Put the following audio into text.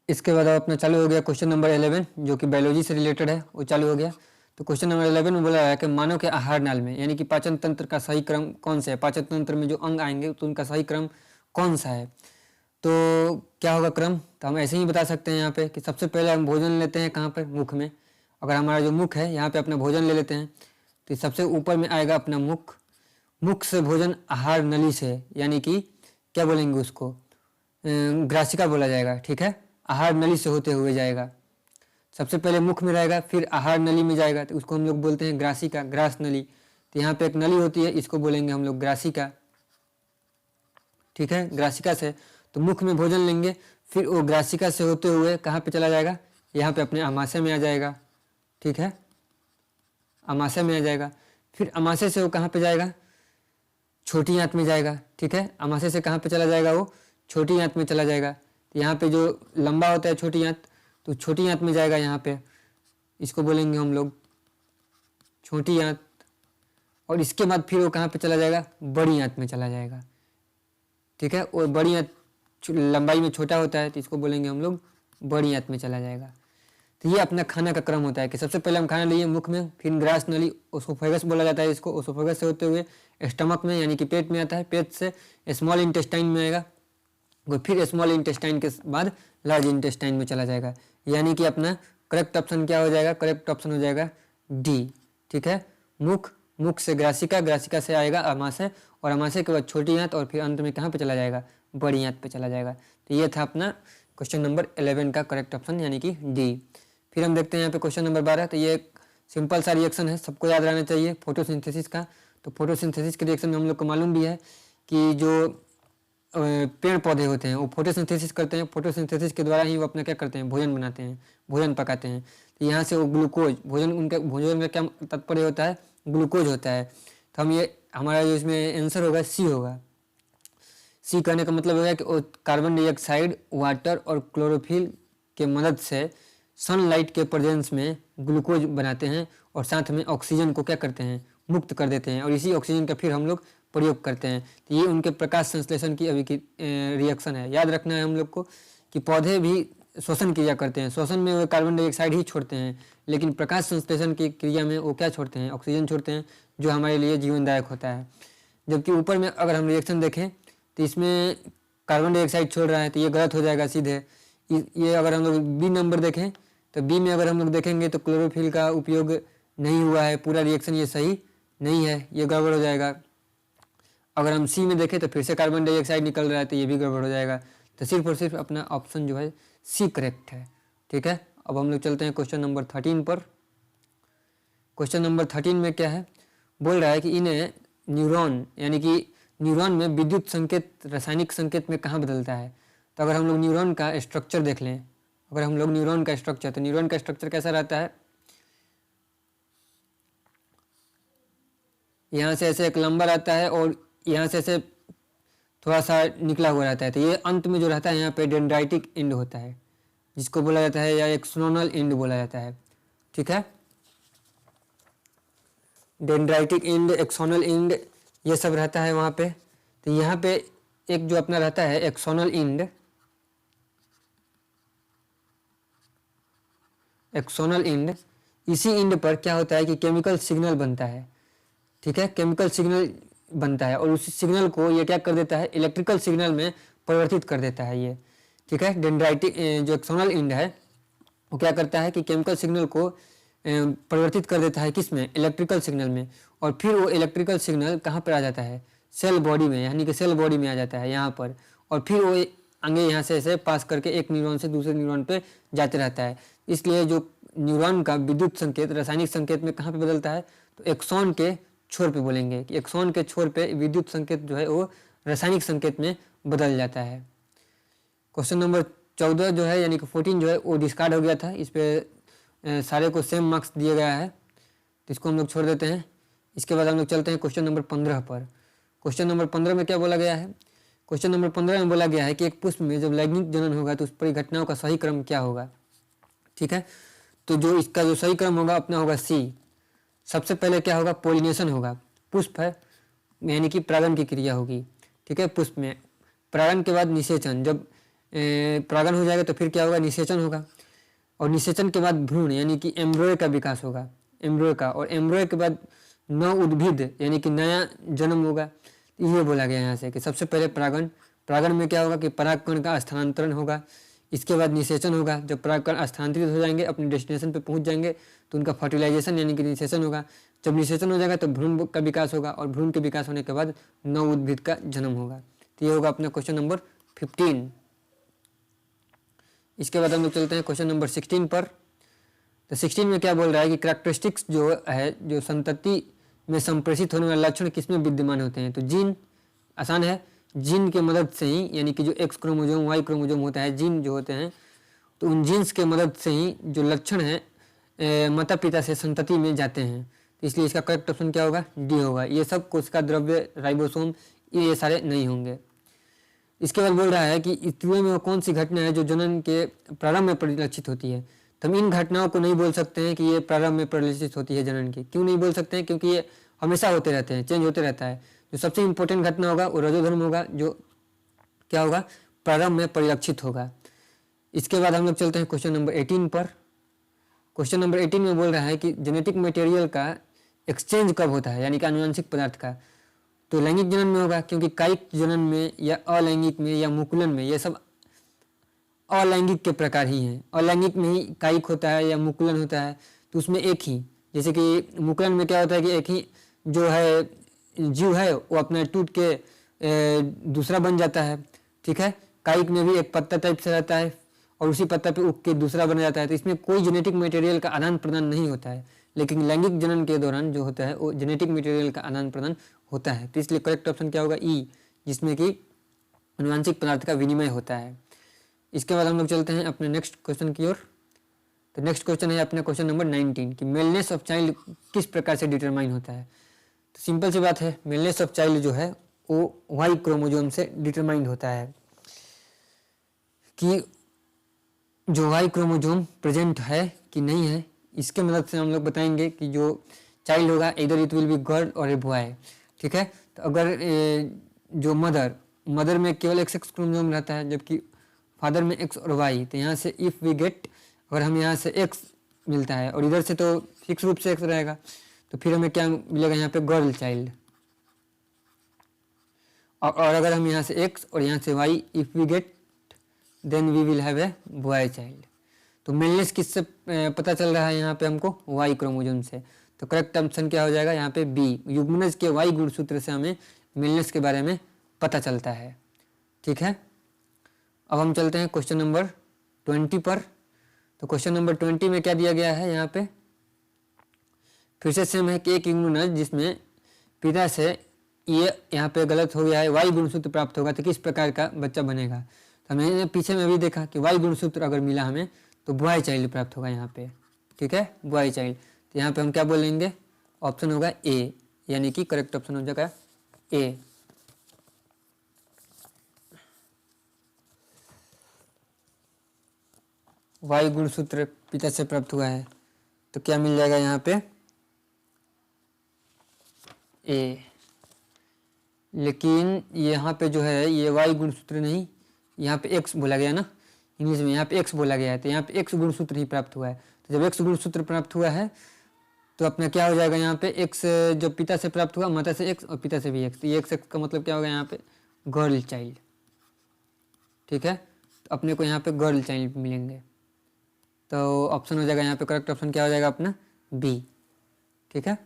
इसके बाद अब अपना चालू हो गया क्वेश्चन नंबर 11 जो कि बायोलॉजी से रिलेटेड है, वो चालू हो गया। तो क्वेश्चन नंबर 11 में बोला है कि मानव के आहार नाल में यानी कि पाचन तंत्र का सही क्रम कौन सा है, पाचन तंत्र में जो अंग आएंगे तो उनका सही क्रम कौन सा है। तो क्या होगा क्रम, तो हम ऐसे ही बता सकते हैं यहाँ पे कि सबसे पहले हम भोजन लेते हैं कहाँ पर, मुख में। अगर हमारा जो मुख है यहाँ पे अपना भोजन ले लेते हैं तो सबसे ऊपर में आएगा अपना मुख। मुख से भोजन आहार नली से यानी कि क्या बोलेंगे उसको, ग्रासिका बोला जाएगा। ठीक है, आहार नली से होते हुए जाएगा। सबसे पहले मुख में रहेगा, फिर आहार नली में जाएगा तो उसको हम लोग बोलते हैं ग्रासिका, ग्रास नली। तो यहाँ पे एक नली होती है, इसको बोलेंगे हम लोग ग्रासिका। ठीक है, ग्रासिका से तो मुख में भोजन लेंगे, फिर वो ग्रासिका से होते हुए कहाँ पे चला जाएगा, यहाँ पे अपने अमाशय में आ जाएगा। ठीक है, अमाशय में आ जाएगा। फिर अमाशय से वो कहाँ पे जाएगा, छोटी आंत में जाएगा। ठीक है, अमाशय से कहाँ पे चला जाएगा, वो छोटी आंत में चला जाएगा। तो यहाँ पे जो लंबा होता है छोटी आंत, तो छोटी आंत में जाएगा यहाँ पे, इसको बोलेंगे हम लोग छोटी आंत। और इसके बाद फिर वो कहाँ पे चला जाएगा, बड़ी आंत में चला जाएगा। ठीक है, और बड़ी आंत लंबाई में छोटा होता है तो इसको बोलेंगे हम लोग बड़ी आंत में चला जाएगा। तो ये अपना खाना का क्रम होता है कि सबसे पहले हम खाना लिए मुख में, फिर ग्रास नली, ओसोफेगस बोला जाता है इसको, ओसोफेगस से होते हुए स्टमक में यानी कि पेट में आता है, पेट से स्मॉल इंटेस्टाइन में आएगा, और फिर स्मॉल इंटेस्टाइन के बाद लार्ज इंटेस्टाइन में चला जाएगा। यानी कि अपना करेक्ट ऑप्शन क्या हो जाएगा, करेक्ट ऑप्शन हो जाएगा डी। ठीक है, मुख, मुख से ग्रासिका, ग्रासिका से आएगा अमाशय, और अमाशय के बाद छोटी आंत, और फिर अंत में कहाँ पे चला जाएगा, बड़ी आंत पे चला जाएगा। तो ये था अपना क्वेश्चन नंबर 11 का करेक्ट ऑप्शन यानी कि डी। फिर हम देखते हैं यहाँ पे क्वेश्चन नंबर 12। तो ये सिंपल सा रिएक्शन है, सबको याद रहना चाहिए, फोटोसिंथेसिस का। तो फोटोसिंथेसिस के रिएक्शन में हम लोग को मालूम भी है कि जो पेड़ पौधे होते हैं वो फोटोसिंथेसिस करते हैं, फोटोसिंथेसिस के द्वारा ही वो अपना क्या करते हैं, भोजन बनाते हैं, भोजन पकाते हैं। तो यहाँ से वो ग्लूकोज, भोजन उनका भोजन का क्या तात्पर्य होता है, ग्लूकोज होता है। तो हम ये हमारा जो इसमें आंसर होगा सी होगा। सी कहने का मतलब होगा कि वो कार्बन डाइऑक्साइड, वाटर और क्लोरोफिल के मदद से सनलाइट के प्रेजेंस में ग्लूकोज बनाते हैं, और साथ में ऑक्सीजन को क्या करते हैं, मुक्त कर देते हैं, और इसी ऑक्सीजन का फिर हम लोग प्रयोग करते हैं। तो ये उनके प्रकाश संश्लेषण की अभी की रिएक्शन है। याद रखना है हम लोग को कि पौधे भी श्वसन क्रिया करते हैं, श्वसन में वो कार्बन डाइऑक्साइड ही छोड़ते हैं, लेकिन प्रकाश संश्लेषण की क्रिया में वो क्या छोड़ते हैं, ऑक्सीजन छोड़ते हैं, जो हमारे लिए जीवनदायक होता है। जबकि ऊपर में अगर हम रिएक्शन देखें तो इसमें कार्बन डाइऑक्साइड छोड़ रहा है, तो ये गलत हो जाएगा सीधे। ये अगर हम लोग बी नंबर देखें तो बी में अगर हम लोग देखेंगे तो क्लोरोफिल का उपयोग नहीं हुआ है, पूरा रिएक्शन ये सही नहीं है, ये गड़बड़ हो जाएगा। अगर हम सी में देखें तो फिर से कार्बन डाइऑक्साइड निकल रहा है, तो ये भी गड़बड़ हो जाएगा। तो सिर्फ और सिर्फ अपना ऑप्शन जो है सी करेक्ट है। ठीक है, अब हम लोग चलते हैं क्वेश्चन नंबर 13 पर। क्वेश्चन नंबर 13 में क्या है, बोल रहा है कि इन्हें न्यूरॉन यानी कि न्यूरॉन में विद्युत संकेत रासायनिक संकेत में कहाँ बदलता है। तो अगर हम लोग न्यूरॉन का स्ट्रक्चर देख लें, अगर हम लोग न्यूरॉन का स्ट्रक्चर, तो न्यूरॉन का स्ट्रक्चर कैसा रहता है, यहाँ से ऐसे एक लंबा रहता है और यहाँ से ऐसे थोड़ा सा निकला हुआ रहता है। तो ये अंत में जो रहता है यहाँ पे डेंड्राइटिक एंड होता है, जिसको बोला जाता है या एक्सोनल एंड बोला जाता है। ठीक है, डेंड्राइटिक एंड, एक्सोनल एंड, ये सब रहता है वहाँ पे। तो यहाँ पे एक जो अपना रहता है एक्सोनल एंड, एक्सोनल एंड, इसी एंड पर क्या होता है कि केमिकल सिग्नल बनता है। ठीक है, केमिकल सिग्नल बनता है, और उस सिग्नल को ये क्या कर देता है, इलेक्ट्रिकल सिग्नल में परिवर्तित कर देता है ये। ठीक है, डेंड्राइटिक जो एक्सोनल एंड है वो क्या करता है कि केमिकल सिग्नल को परिवर्तित कर देता है, किस में, इलेक्ट्रिकल सिग्नल में। और फिर वो इलेक्ट्रिकल सिग्नल कहाँ पर आ जाता है, सेल बॉडी में, यानी कि सेल बॉडी में आ जाता है यहाँ पर, और फिर वो आगे यहाँ से ऐसे पास करके एक न्यूरॉन से दूसरे न्यूरॉन पे जाते रहता है। इसलिए जो न्यूरॉन का विद्युत संकेत रासायनिक संकेत में कहाँ पे बदलता है, तो एक्सॉन के छोर पे बोलेंगे कि एक्सॉन के छोर पे विद्युत संकेत जो है वो रासायनिक संकेत में बदल जाता है। क्वेश्चन नंबर 14 जो है यानी कि 14 जो है वो डिस्कार्ड हो गया था, इस पे सारे को सेम मार्क्स दिया गया है, तो इसको हम लोग छोड़ देते हैं। इसके बाद हम लोग चलते हैं क्वेश्चन नंबर 15 पर। क्वेश्चन नंबर 15 में क्या बोला गया है, क्वेश्चन नंबर 15 में बोला गया है कि एक पुष्प में जब लैंगिक जनन होगा तो उस परिघटनाओं का सही क्रम क्या होगा। ठीक है, तो जो इसका जो सही क्रम होगा अपना होगा सी। सबसे पहले क्या होगा, पोलिनेशन होगा, पुष्प है यानी कि परागण की क्रिया होगी। ठीक है, पुष्प में परागण के बाद निषेचन, जब परागण हो जाएगा तो फिर क्या होगा, निषेचन होगा, और निषेचन के बाद भ्रूण यानी कि एम्ब्रॉय का विकास होगा, एम्ब्रॉय का, और एम्ब्रॉय के बाद नव उद्भिद यानी कि नया जन्म होगा। ये बोला गया यहाँ से कि सबसे पहले परागण, परागण में क्या होगा कि परागकण का स्थानांतरण होगा, इसके बाद निषेचन होगा, जब परागकण स्थानांतरित हो जाएंगे अपने डेस्टिनेशन पे पहुंच जाएंगे तो उनका फर्टिलाइजेशन यानी कि निषेचन होगा, जब निषेचन हो जाएगा तो भ्रूण का विकास होगा, और भ्रूण के विकास होने के बाद नव उद्भिद का जन्म होगा। तो ये होगा अपना क्वेश्चन नंबर 15। इसके बाद हम लोग चलते हैं क्वेश्चन नंबर 16 पर। तो 16 में क्या बोल रहा है कि कैरेक्टरिस्टिक्स जो है, जो संतति में संप्रेषित होने वाले लक्षण किसमें विद्यमान होते हैं। तो जीन, आसान है, जीन के मदद से ही, यानी कि जो एक्स क्रोमोजोम वाई क्रोमोजोम होता है, जीन जो होते हैं, तो उन जीन्स के मदद से ही जो लक्षण है माता पिता से संतति में जाते हैं। तो इसलिए इसका करेक्ट ऑप्शन क्या होगा, डी होगा। ये सब कोशिका द्रव्य, राइबोसोम, ये सारे नहीं होंगे। इसके बाद बोल रहा है कि स्त्रियों में वो कौन सी घटना है जो जनन के प्रारंभ में परिलक्षित होती है। तो हम इन घटनाओं को नहीं बोल सकते हैं कि ये प्रारंभ में परिलक्षित होती है जनन की। क्यों नहीं बोल सकते हैं, क्योंकि ये हमेशा होते रहते हैं, चेंज होते रहता है। जो सबसे इंपॉर्टेंट घटना होगा वो रजोधर्म होगा, जो क्या होगा, प्रारंभ में परिलक्षित होगा। इसके बाद हम लोग चलते हैं क्वेश्चन नंबर 18 पर। क्वेश्चन नंबर 18 में बोल रहा है कि जेनेटिक मटेरियल का एक्सचेंज कब होता है, यानी कि आनुवंशिक पदार्थ का। तो लैंगिक जनन में होगा, क्योंकि कायिक जनन में या अलैंगिक में या मुकुलन में, ये सब अलैंगिक के प्रकार ही हैं। अलैंगिक में ही कायिक होता है या मुकुलन होता है, तो उसमें एक ही, जैसे कि मुकुलन में क्या होता है कि एक ही जो है जीव है वो अपना टूट के दूसरा बन जाता है, ठीक है। कायिक में भी एक पत्ता टाइप से रहता है और उसी पत्ता पे उग के दूसरा बन जाता है, तो इसमें कोई जेनेटिक मटेरियल का आदान प्रदान नहीं होता है। लेकिन लैंगिक जनन के दौरान जो होता है वो जेनेटिक मटेरियल का आदान प्रदान होता है। तो इसलिए करेक्ट ऑप्शन क्या होगा, ई, जिसमें कि आनुवंशिक पदार्थ का विनिमय होता है। इसके बाद हम लोग चलते हैं अपने नेक्स्ट क्वेश्चन की ओर। तो नेक्स्ट क्वेश्चन है अपना क्वेश्चन नंबर 19 कि मेलनेस ऑफ चाइल्ड किस प्रकार से डिटरमाइन होता है। तो सिंपल सी बात है, मेलनेस ऑफ चाइल्ड जो है वो वाई क्रोमोजोम से डिटरमाइंड होता है, कि जो वाई क्रोमोजोम प्रेजेंट है कि नहीं है, इसके मदद से हम लोग बताएंगे कि जो चाइल्ड होगा इधर इट विल बी गर्ल और ए बॉय, ठीक है। तो अगर जो मदर में केवल एक्स क्रोमोजोम रहता है जबकि फादर में एक्स और वाई, तो यहाँ से इफ़ वी गेट, अगर हम यहाँ से एक्स मिलता है और इधर से तो फिक्स रूप से एक्स रहेगा, तो फिर हमें क्या मिलेगा यहाँ पे, गर्ल चाइल्ड। और अगर हम यहाँ से एक्स और यहाँ से Y if we get then we will have a boy child. तो मेलनेस किससे पता चल रहा है यहाँ पे हमको, वाई क्रोमोजोम से। तो करेक्ट ऑप्शन क्या हो जाएगा यहाँ पे, बी, युग्मनज के वाई गुणसूत्र से हमें मेलनेस के बारे में पता चलता है, ठीक है। अब हम चलते हैं क्वेश्चन नंबर 20 पर। तो क्वेश्चन नंबर 20 में क्या दिया गया है यहाँ पे, फिर से सेम है कि एक युग्मनज जिसमें पिता से, ये यहाँ पे गलत हो गया है, वाई गुणसूत्र प्राप्त होगा तो किस प्रकार का बच्चा बनेगा। तो हमने पीछे में भी देखा कि वाई गुणसूत्र अगर मिला हमें तो बॉय चाइल्ड प्राप्त होगा यहाँ पे, ठीक है, बॉय चाइल्ड। तो यहाँ पे हम क्या बोलेंगे, ऑप्शन होगा ए, यानी कि करेक्ट ऑप्शन हो जाएगा ए। वाई गुणसूत्र पिता से प्राप्त हुआ है तो क्या मिल जाएगा यहाँ पे, ए। लेकिन यहाँ पे जो है ये वाई गुणसूत्र नहीं, यहाँ पे एक्स बोला गया ना इंग्लिश में, यहाँ पे एक्स बोला गया है, तो यहाँ पे एक्स गुणसूत्र ही प्राप्त हुआ है। तो जब एक्स गुणसूत्र प्राप्त हुआ है तो अपना क्या हो जाएगा यहाँ पे, एक्स जो पिता से प्राप्त हुआ, माता से एक्स और पिता से भी एक्स, तो ये एक्स का मतलब क्या होगा यहाँ पे, गर्ल चाइल्ड, ठीक है। तो अपने को यहाँ पे गर्ल चाइल्ड मिलेंगे। तो ऑप्शन हो जाएगा यहाँ पे, करेक्ट ऑप्शन क्या हो जाएगा अपना, बी, ठीक है।